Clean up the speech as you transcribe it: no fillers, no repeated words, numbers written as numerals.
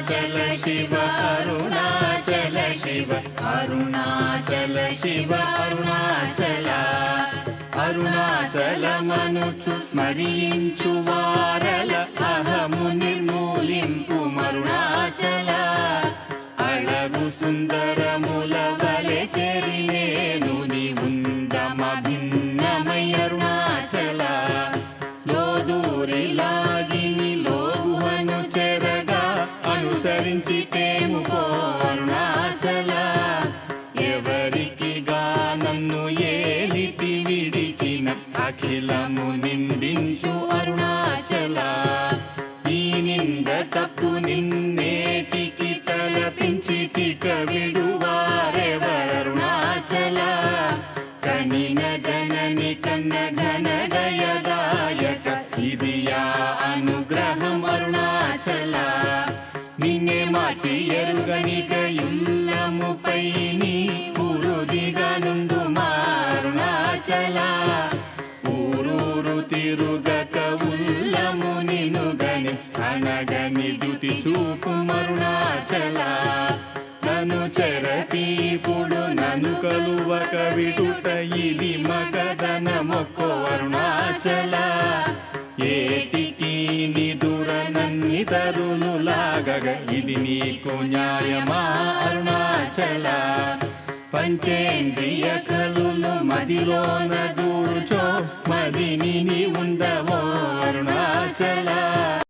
అరుణాచల శివ అరుణాచల శివ అరుణాచల శివ అరుణాచల అరుణాచలమనుచు స్మరించు వారల అహము నిర్మూలింపు మరుణాచల అళగు సుందరముల వలె చెరినేను నీవుందమ భిన్నమై అరుణాచల లోదూరిలాగిని లోగుహను చెరగా అనుసరించితేము అరుణాచల ఎవరికి నన్ను ఏలితి విడిచిన అఖిలము నిందించు అరుణాచల ఈ నింద తప్పు నిన్నేటికి తలపించితిక విడువారెవరుణాచల కనిన జనని కన్న ఘన దయదాయక ఇదియా అనుగ్రహం అరుణాచల నిన్నే మార్చి ఎరుగనిక యుల్లముపై నీ పురుదిగా నుండు అరుణాచల ఊరూరు తిరుగక ఉల్లము నినుగని అనగని దుతి చూపు అరుణాచల నన్ను చెరతీపుడు నన్ను కలువక విడుట ఇది మగదన మొక్కో అరుణాచల ఏటికి నిదుర నన్ని తరులు లాగగ ఇది నీకు న్యాయమా అరుణాచల పంచేంద్రియ కలులు మదిలోన దూర్చో మదిని ఉండవో అరుణాచల